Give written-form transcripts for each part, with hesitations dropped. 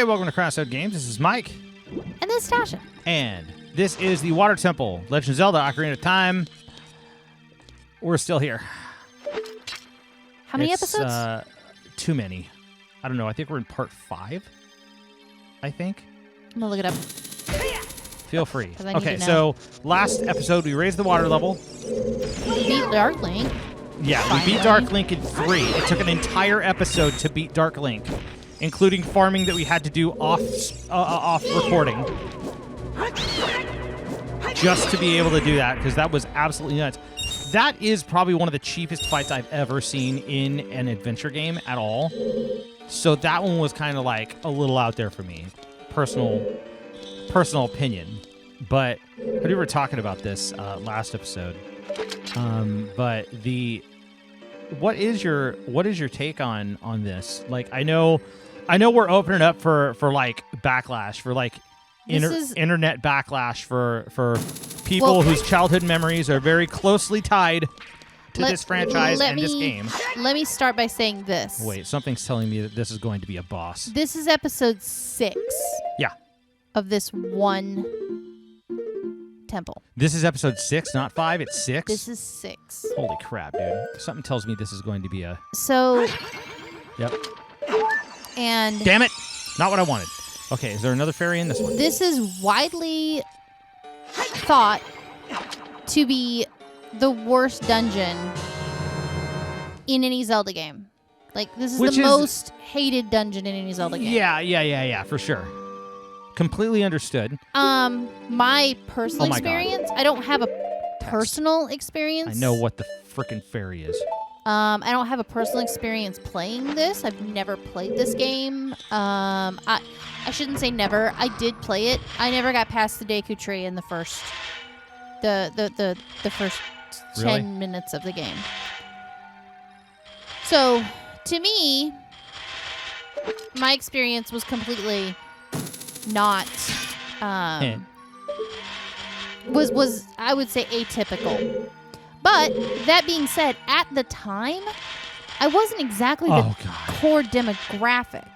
Hey, welcome to Chronosode Games. This is Mike. And this is Tasha. And this is the Water Temple, Legend of Zelda Ocarina of Time. We're still here. How many episodes? Too many. I don't know. I think we're in part 5. I think. I'm going to look it up. Feel free. Okay, so last episode we raised the water level. We beat Dark Link. Yeah, we beat Dark Link in 3. It took an entire episode to beat Dark Link, including farming that we had to do off recording, just to be able to do that, because that was absolutely nuts. That is probably one of the cheapest fights I've ever seen in an adventure game at all. So that one was kind of like a little out there for me, personal opinion. But we were talking about this last episode. But what is your take on this? Like, I know we're opening up for like backlash, for like internet backlash for people whose childhood memories are very closely tied to this franchise and this game. Let me start by saying this. Wait, something's telling me that this is going to be a boss. This is episode 6. Yeah. Of this one temple. This is episode 6, not 5. It's 6. This is 6. Holy crap, dude! Something tells me this is going to be a. So. Yep. And. Damn it! Not what I wanted. Okay, is there another fairy in this one? This is widely thought to be the worst dungeon in any Zelda game. Like, this is the most hated dungeon in any Zelda game. Yeah, for sure. Completely understood. My personal experience, I don't have a personal experience. I know what the frickin' fairy is. I don't have a personal experience playing this. I've never played this game. I shouldn't say never. I did play it. I never got past the Deku Tree in the first the first 10 minutes of the game. So, to me, my experience was completely not was I would say atypical. But that being said, at the time, I wasn't exactly the core demographic.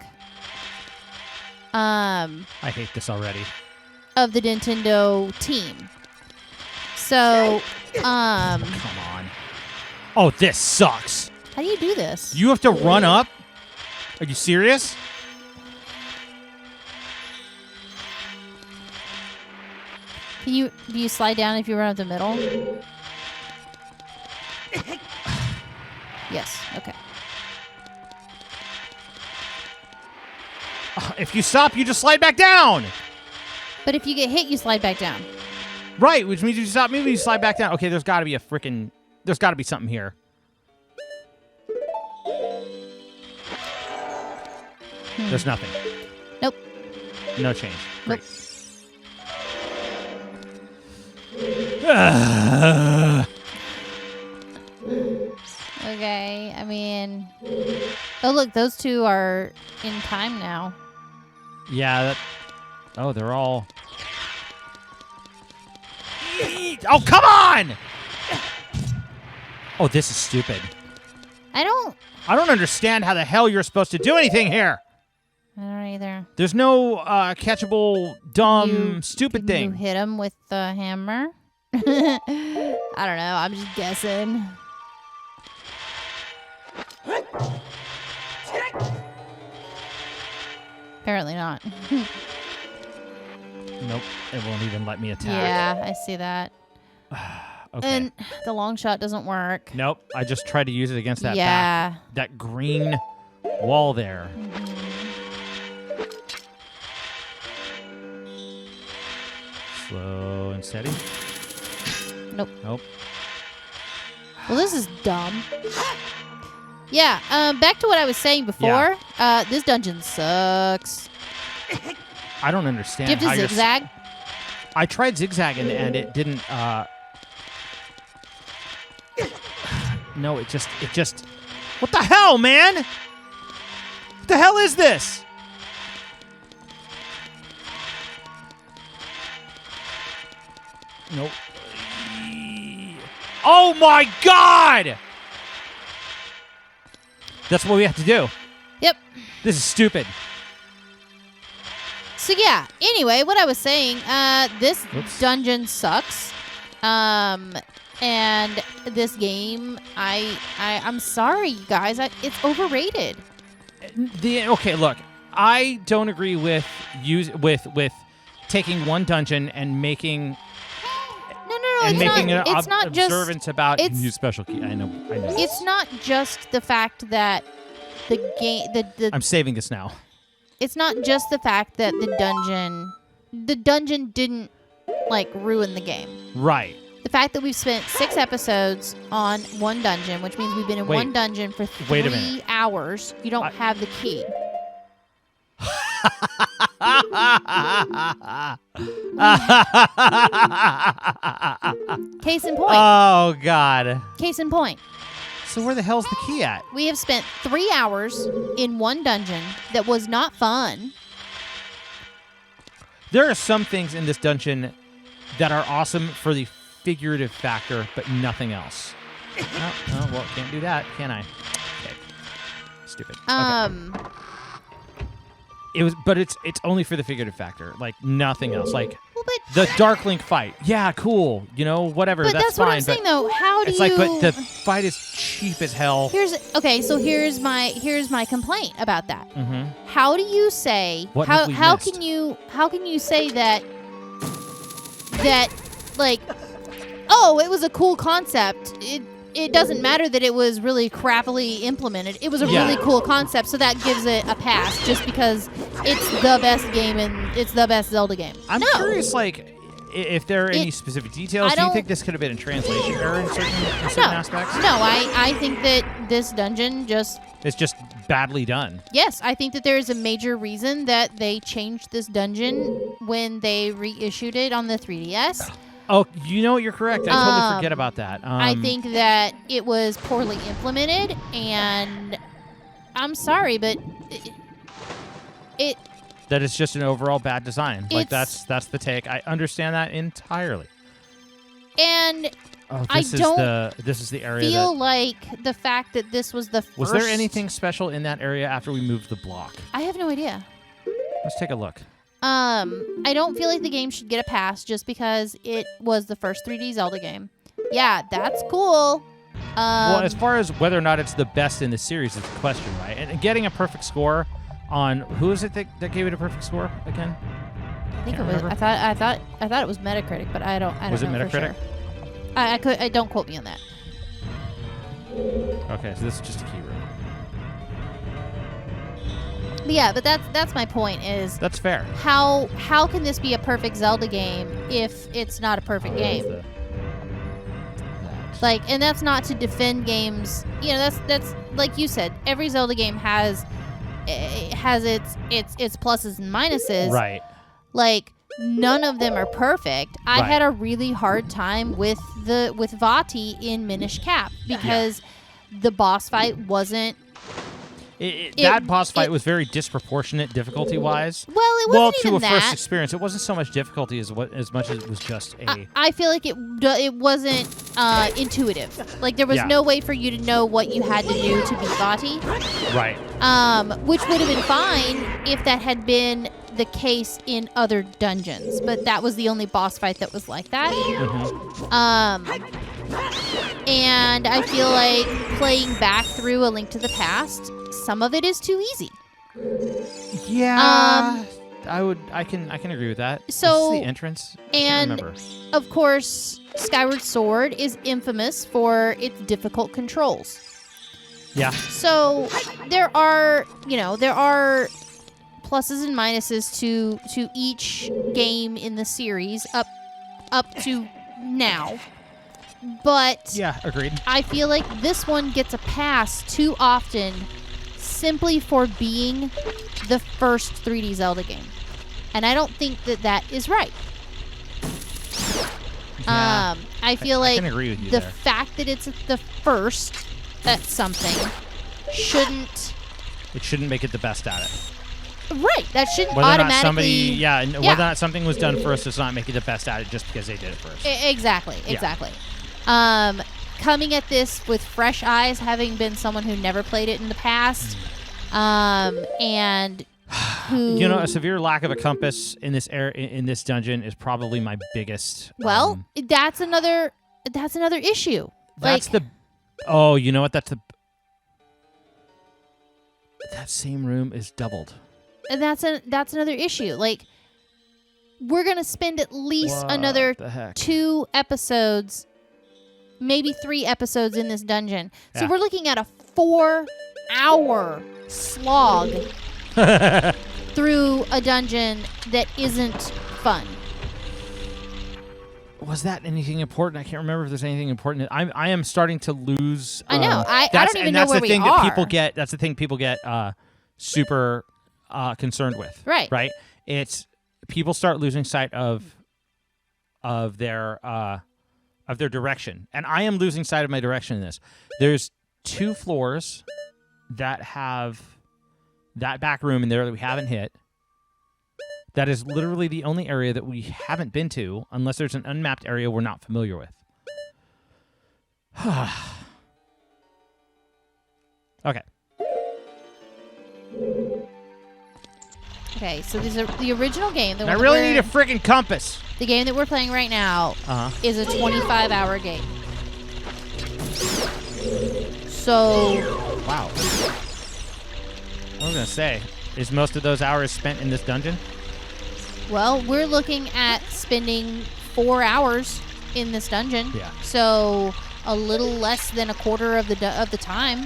I hate this already. Of the Nintendo team. So, come on. Oh, this sucks. How do you do this? You have to run up? Are you serious? Do you slide down if you run up the middle? Yes. Okay. If you stop, you just slide back down. But if you get hit, you slide back down. Right, which means you stop moving, you slide back down. Okay, there's got to be there's got to be something here. There's nothing. Nope. No change. Nope. Great. Okay, I mean... Oh, look, those two are in time now. Yeah, they're all... Oh, come on! Oh, this is stupid. I don't understand how the hell you're supposed to do anything here. I don't either. There's no catchable, dumb, stupid thing. You hit him with the hammer? I don't know. I'm just guessing. Apparently not. Nope. It won't even let me attack. Yeah, I see that. Okay. And the long shot doesn't work. Nope. I just tried to use it against that that green wall there. Mm-hmm. Slow and steady. Nope. Nope. Well, this is dumb. Yeah, back to what I was saying before. Yeah. This dungeon sucks. I don't understand. Do you have to zigzag? I tried zigzagging and it didn't. No, it just. What the hell, man? What the hell is this? Nope. Oh my God! That's what we have to do. Yep. This is stupid. So yeah. Anyway, what I was saying, this Oops. dungeon sucks. And this game, I'm sorry, you guys. It's overrated. Okay, look, I don't agree with taking one dungeon and making No, and making an it's not just observance about it's- use special key. I know. It's not just the fact that the game I'm saving this now. it's not just the fact that the dungeon didn't like ruin the game. Right. The fact that we've spent 6 episodes on one dungeon, which means we've been in one dungeon for 3 hours. You don't have the key. Case in point. Oh God. Case in point. So where the hell's the key at? We have spent 3 hours in one dungeon that was not fun. There are some things in this dungeon that are awesome for the figurative factor, but nothing else. Oh, well, can't do that, can I? Okay. Stupid. Okay. It's only for the figurative factor, like nothing else. Like the Dark Link fight, yeah, cool. You know, whatever. But that's fine. what I'm saying, though. How do it's you? It's like, but the fight is cheap as hell. So here's my complaint about that. Mm-hmm. How do you say? What have we how missed? can you say that like, oh, it was a cool concept. It doesn't matter that it was really crappily implemented. It was a really cool concept, so that gives it a pass just because it's the best game and it's the best Zelda game. I'm curious, like, if there are any specific details. Do you think this could have been a translation error in certain aspects? No, I think that this dungeon it's just badly done. Yes, I think that there is a major reason that they changed this dungeon when they reissued it on the 3DS. Oh, you know what? You're correct. I totally forget about that. I think that it was poorly implemented, and I'm sorry, but that it's just an overall bad design. Like that's the take. I understand that entirely. And this is the area. Feel like the fact that this was the first. Was there anything special in that area after we moved the block? I have no idea. Let's take a look. I don't feel like the game should get a pass just because it was the first 3D Zelda game. Yeah, that's cool. Well, as far as whether or not it's the best in the series is the question, right? And getting a perfect score on who is it that gave it a perfect score again? I think it was. I thought it was Metacritic, but I don't. Was it know Metacritic? For sure. I don't quote me on that. Okay, so this is just a key room. But yeah, but that's my point. Is that's fair? How can this be a perfect Zelda game if it's not a perfect game? Like, and that's not to defend games. You know, that's like you said. Every Zelda game has its pluses and minuses. Right. Like, none of them are perfect. I had a really hard time with Vati in Minish Cap because the boss fight wasn't. That boss fight was very disproportionate difficulty-wise. Well, it wasn't even to a first experience, it wasn't so much difficulty as much as it was just a. I feel like it wasn't intuitive. Like there was no way for you to know what you had to do to beat Vati. Right. Which would have been fine if that had been the case in other dungeons, but that was the only boss fight that was like that. And I feel like playing back through A Link to the Past, some of it is too easy. Yeah. I can agree with that. So this is the entrance. And of course, Skyward Sword is infamous for its difficult controls. Yeah. So there are pluses and minuses to each game in the series up to now. But yeah, agreed. I feel like this one gets a pass too often simply for being the first 3D Zelda game. And I don't think that is right. Yeah, I feel like I can agree with you the there. fact that it's the first at something shouldn't make it the best at it. Right, that shouldn't whether automatically. whether or not something was done first does not make it the best at it just because they did it first. Exactly. Coming at this with fresh eyes, having been someone who never played it in the past, and who You know, a severe lack of a compass in this in this dungeon is probably my biggest. Well, that's another issue. That's like, the. Oh, you know what? That's the. That same room is doubled. and that's another issue. Like, we're gonna spend at least What another the heck? 2 episodes, maybe 3 episodes in this dungeon. So Yeah. we're looking at a 4-hour slog through a dungeon that isn't fun. Was that anything important? I can't remember if there's anything important. I am starting to lose. I know. I that's- don't even and know that's where the we thing are. That people get. That's the thing people get super concerned with. Right. Right. It's people start losing sight of their direction, and I am losing sight of my direction in this. There's 2 floors that have that back room in there that we haven't hit. That is literally the only area that we haven't been to, unless there's an unmapped area we're not familiar with. Okay. Okay, so this is the original game. I really need a freaking compass. The game that we're playing right now is a 25-hour game. So, Wow. I was going to say, is most of those hours spent in this dungeon? well, we're looking at spending 4 hours in this dungeon. Yeah. So, a little less than a quarter of the time.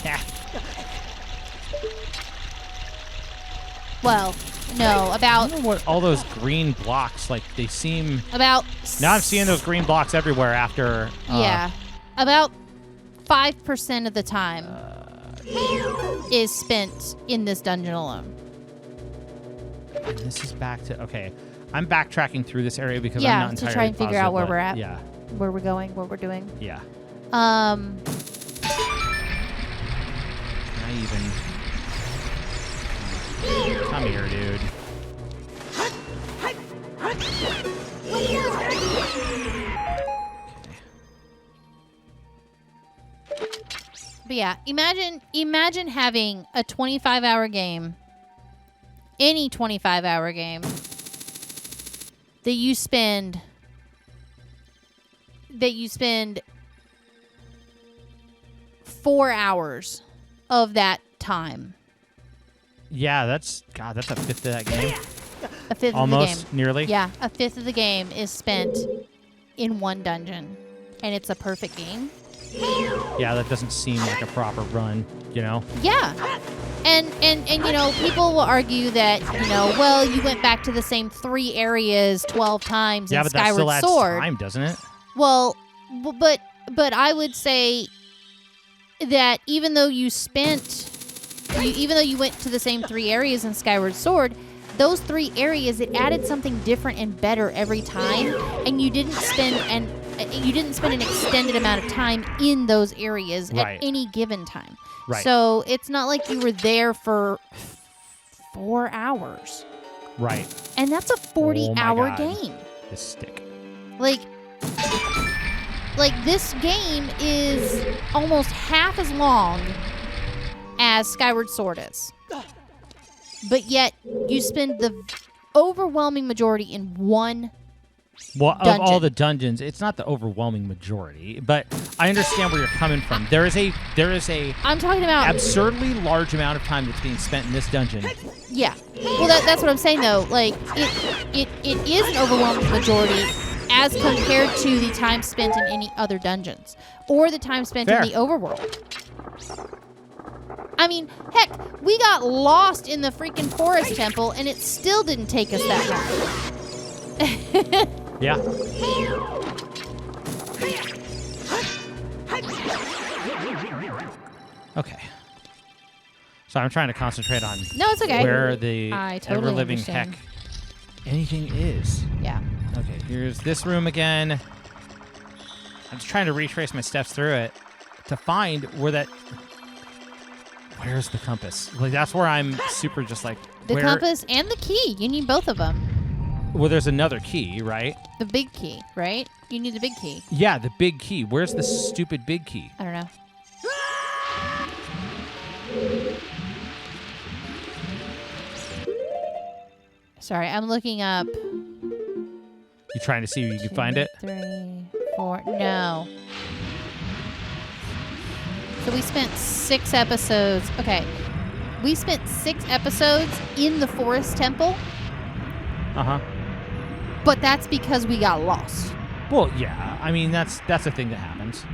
Yeah. Well, no, I about don't know what all those green blocks, like, they seem... about Now I'm seeing those green blocks everywhere after... yeah, about 5% of the time is spent in this dungeon alone. And this is back to... Okay. I'm backtracking through this area because Yeah, I'm not to entirely try and figure positive, out where but we're at. Yeah. Where we're going, what we're doing. Yeah. Um, Can I even... Come here, dude. but yeah, imagine having a 25-hour game, any 25-hour game, that you spend 4 hours of that time. Yeah, that's a fifth of that game. A fifth Almost, of the game. nearly. Yeah, a fifth of the game is spent in one dungeon, and it's a perfect game. Yeah, that doesn't seem like a proper run, you know? Yeah. And you know, people will argue that, you know, well, you went back to the same 3 areas 12 times Yeah, in but that still Skyward adds Sword. time, doesn't it? Well, but I would say that even though you went to the same 3 areas in Skyward Sword, those 3 areas, it added something different and better every time, and you didn't spend an extended amount of time in those areas Right. at any given time. Right. So it's not like you were there for 4 hours. Right. And that's a 40-hour God. game. This stick. Like this game is almost half as long as Skyward Sword is. But yet you spend the overwhelming majority in one Well, of dungeon. all the dungeons, it's not the overwhelming majority, but I understand where you're coming from. There is a I'm talking about absurdly large amount of time that's being spent in this dungeon. yeah. Well, that's what I'm saying though. Like it is an overwhelming majority as compared to the time spent in any other dungeons or the time spent Fair. in the overworld. I mean, heck, we got lost in the freaking forest temple and it still didn't take us that long. Yeah. Okay. So I'm trying to concentrate on No, it's okay. where the I totally ever-living understand. heck anything is. Yeah. Okay, here's this room again. I'm just trying to retrace my steps through it to find where that... Where's the compass? Like, that's where I'm super just like... The where... compass and the key. You need both of them. Well, there's another key, right? The big key, right? You need the big key. Yeah, the big key. Where's the stupid big key? I don't know. Sorry, I'm looking up. You trying to see if you can find it? 3, 4. No. So we spent 6 episodes. Okay. We spent 6 episodes in the forest temple. Uh-huh. But that's because we got lost. Well, yeah. I mean, that's a thing that happens.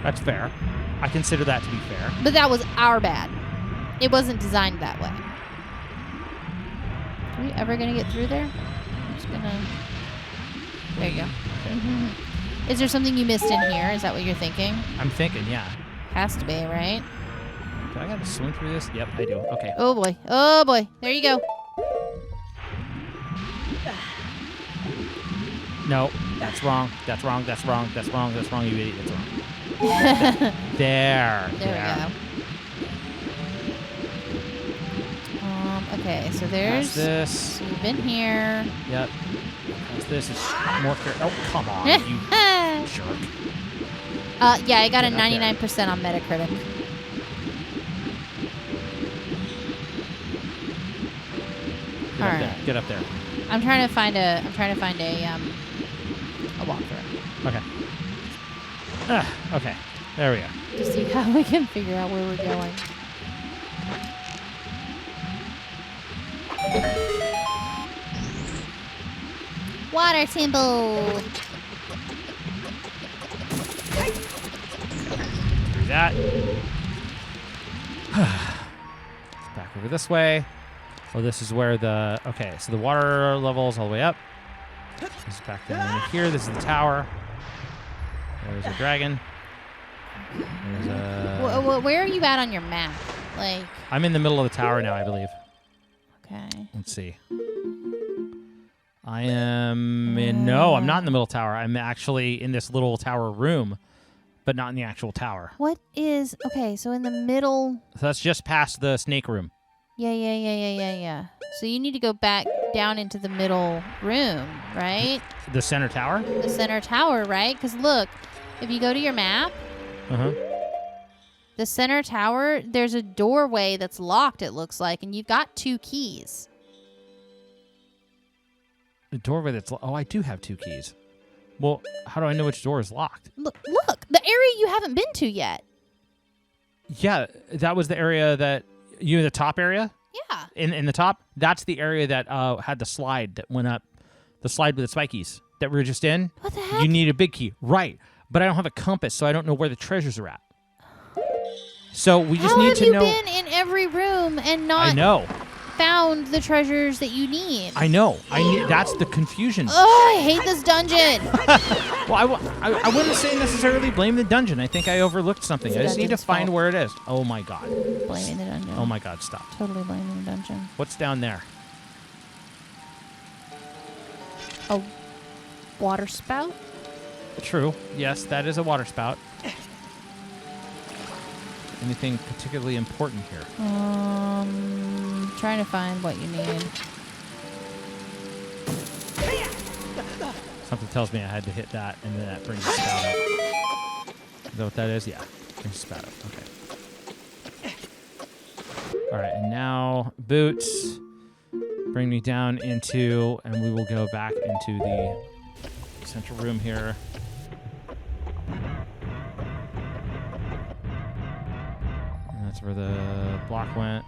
That's fair. I consider that to be fair. But that was our bad. It wasn't designed that way. Are we ever going to get through there? I'm just going to... There you go. Okay. Is there something you missed in here? Is that what you're thinking? I'm thinking, yeah. Has to be, right? Do I got to swim through this? Yep, I do. Okay. Oh, boy. Oh, boy. There you go. No, that's wrong. That's wrong. That's wrong. That's wrong. That's wrong, you idiot. That's wrong. There. There we go. Okay, so there's... That's this. So you've been here. Yep. That's this. It's more fair. Oh, come on, you jerk. Yeah, I got a Get up there. 99% on Metacritic. Get up there. Get up there. I'm trying to find a walkthrough. Okay. Okay. There we go. To see how we can figure out where we're going. Water temple. Do that. Back over this way. Oh, this is where the... Okay, so the water level is all the way up. This is back down here. This is the tower. There's a dragon. There's a... Where are you at on your map? Like... I'm in the middle of the tower now, I believe. Okay. Let's see. I am in... No, I'm not in the middle tower. I'm actually in this little tower room, but not in the actual tower. What is... Okay, so in the middle... So that's just past the snake room. Yeah. So you need to go back down into the middle room, right? The center tower? The center tower, right? Because look, if you go to your map, the center tower, there's a doorway that's locked, it looks like, and you've got 2 keys. The doorway that's... Oh, I do have 2 keys. Well, how do I know which door is locked? Look, the area you haven't been to yet. Yeah, that was the area that... You in the top area? Yeah. In the top? That's the area that had the slide that went up. The slide with the spikies that we were just in. What the heck? You need a big key. Right. But I don't have a compass, so I don't know where the treasures are at. So we just need to know... How have you been in every room and not I know. found the treasures that you need? I know. That's the confusion. Oh, I hate this dungeon. Well, I wouldn't say necessarily blame the dungeon. I think I overlooked something. I just need to find where it is. Oh, my God. Blaming the dungeon. Oh, my God. Stop. Totally blaming the dungeon. What's down there? A water spout? True. Yes, that is a water spout. Anything particularly important here? Trying to find what you need. Something tells me I had to hit that, and then that brings the spout up. Is that what that is? Yeah. Brings the spout up. Okay. All right, and now boots. Bring me down into, and we will go back into the central room here. And that's where the block went.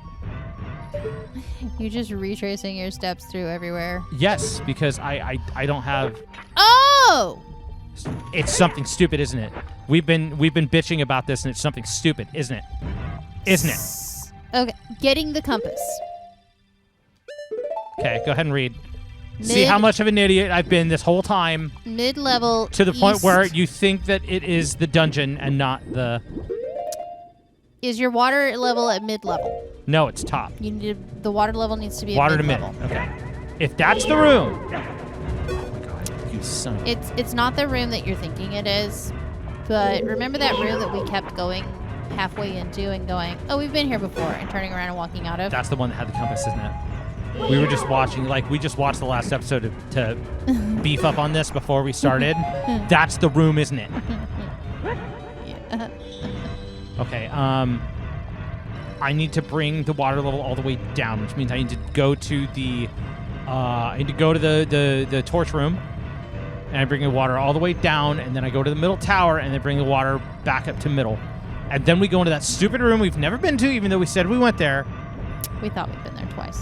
You're just retracing your steps through everywhere. Yes, because I don't have... Oh! It's something stupid, isn't it? We've been bitching about this, and it's something stupid, isn't it? Isn't it? Okay, getting the compass. Okay, go ahead and read. See how much of an idiot I've been this whole time. Mid-level To the point east. where you think that it is the dungeon and not the... Is your water level at mid-level? No, it's top. You need the water level needs to be Water at to mid. mid-level. Okay. If that's the room... Oh my God, you son of a... It's not the room that you're thinking it is, but remember that room that we kept going halfway into and going, oh, we've been here before, and turning around and walking out of? That's the one that had the compass, isn't it? We were just watching, we just watched the last episode to beef up on this before we started. That's the room, isn't it? Yeah. Okay, I need to bring the water level all the way down, which means I need to go to the I need to go to the torch room, and I bring the water all the way down, and then I go to the middle tower, and then bring the water back up to middle. And then we go into that stupid room we've never been to, even though we said we went there. We thought we'd been there twice.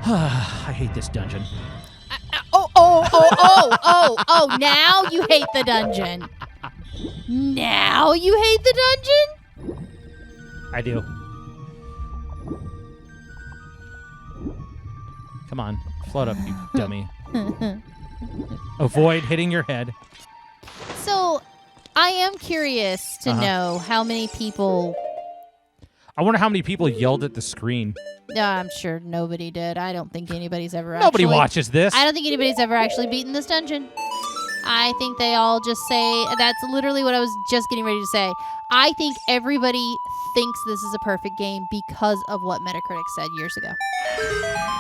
I hate this dungeon. Oh, now you hate the dungeon. Now you hate the dungeon? I do. Come on, float up, you dummy. Avoid hitting your head. So, I am curious to know how many people... I wonder how many people yelled at the screen. I'm sure nobody did. I don't think anybody's ever Nobody watches this. I don't think anybody's ever actually beaten this dungeon. I think they all just say... That's literally what I was just getting ready to say. I think everybody thinks this is a perfect game because of what Metacritic said years ago.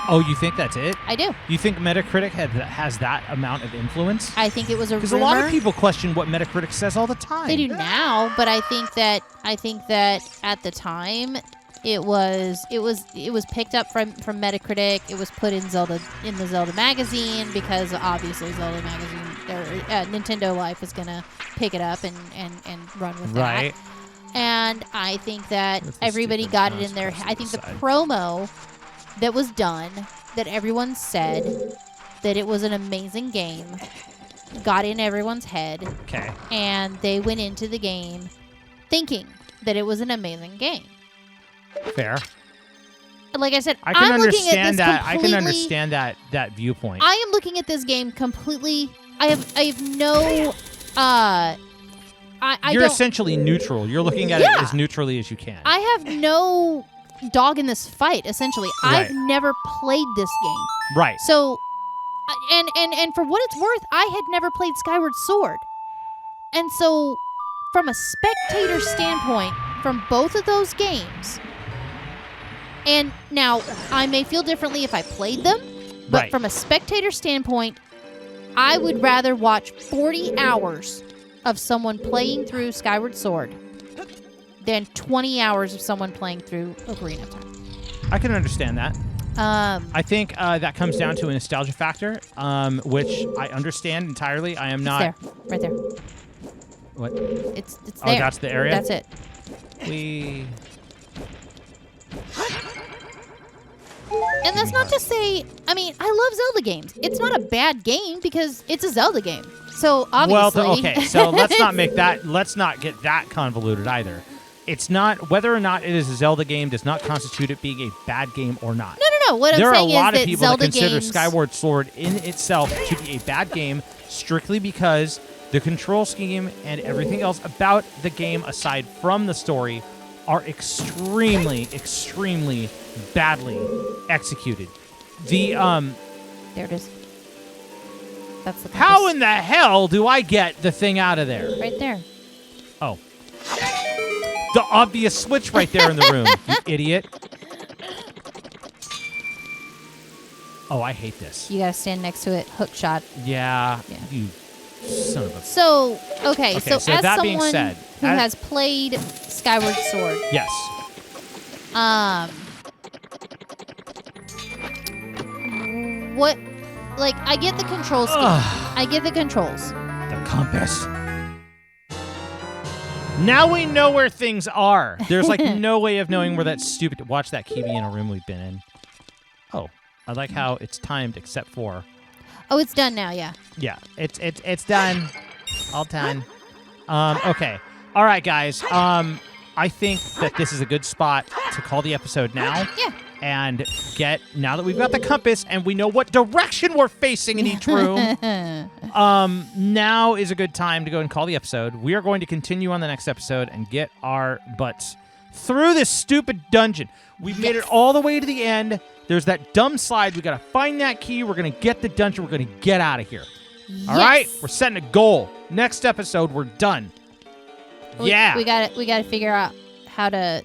Oh, you think that's it? I do. You think Metacritic has that amount of influence? I think it was a rumor. Because a lot of people question what Metacritic says all the time. They do now, but I think that at the time it was picked up from Metacritic. It was put in the Zelda magazine because obviously Zelda magazine or Nintendo Life is gonna pick it up and run with that. Right. And I think that everybody got it in their. I think the promo that was done, that everyone said that it was an amazing game, got in everyone's head. Okay. And they went into the game thinking that it was an amazing game. Fair. Like I said, I can understand that. I can understand that viewpoint. I am looking at this game completely. I have no. You're essentially neutral. You're looking at it as neutrally as you can. I have no dog in this fight, essentially. Right. I've never played this game. Right. So, and for what it's worth, I had never played Skyward Sword. And so, from a spectator standpoint, from both of those games, and now, I may feel differently if I played them, but from a spectator standpoint, I would rather watch 40 hours of someone playing through Skyward Sword than 20 hours of someone playing through Ocarina of Time. I can understand that. I think that comes down to a nostalgia factor, which I understand entirely. I am not... It's there. Right there. What? It's there. Oh, that's the area? That's it. And that's not to say... I mean, I love Zelda games. It's not a bad game because it's a Zelda game. So, obviously... Well, okay, so let's not make that... Let's not get that convoluted either. It's not... Whether or not it is a Zelda game does not constitute it being a bad game or not. No. What I'm saying is that there are a lot of people Zelda that consider games... Skyward Sword in itself to be a bad game strictly because the control scheme and everything else about the game, aside from the story, are extremely, extremely badly executed. There it is. That's the compass. How in the hell do I get the thing out of there? Right there. Oh. The obvious switch right there in the room, you idiot. Oh, I hate this. You gotta stand next to it, hook shot. Yeah. You son of a... So, okay, so as that being someone said, who has played Skyward Sword. Yes. What, like, I get the control scheme. I get the controls. The compass. Now we know where things are. There's like no way of knowing where that stupid... Watch that key be in a room we've been in. Oh, I like how it's timed except for... Oh, it's done now, yeah. Yeah, it's done. All done. Okay. All right, guys. I think that this is a good spot to call the episode now. Yeah. And now that we've got the compass and we know what direction we're facing in each room, now is a good time to go and call the episode. We are going to continue on the next episode and get our butts through this stupid dungeon. We've made it all the way to the end. There's that dumb slide. We got to find that key. We're going to get the dungeon. We're going to get out of here. Yes. All right? We're setting a goal. Next episode, we're done. We got to figure out how to...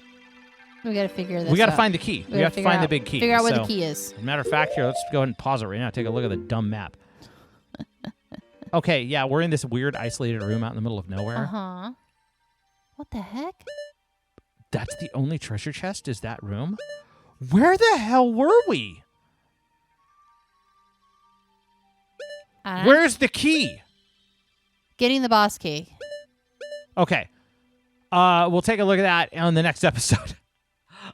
We got to figure this out. We got to find the key. We have to find the big key. Figure out where the key is. As a matter of fact, here, let's go ahead and pause it right now. Take a look at the dumb map. Okay, yeah, we're in this weird isolated room out in the middle of nowhere. Uh-huh. What the heck? That's the only treasure chest is that room? Where the hell were we? Where's the key? Getting the boss key. Okay. We'll take a look at that on the next episode.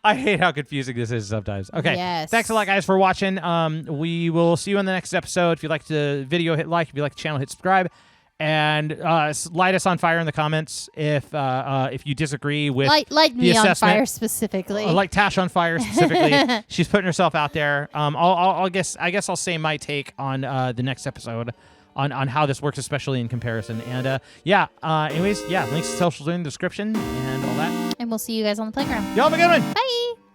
I hate how confusing this is sometimes. Okay. Yes. Thanks a lot, guys, for watching. We will see you in the next episode. If you like the video, hit like. If you like the channel, hit subscribe. And light us on fire in the comments if you disagree with light the me assessment. on fire specifically. Light Tash on fire specifically. She's putting herself out there. I guess I'll say my take on the next episode on how this works, especially in comparison. And anyways, links to socials in the description and all that. And we'll see you guys on the playground. Y'all have a good one. Bye.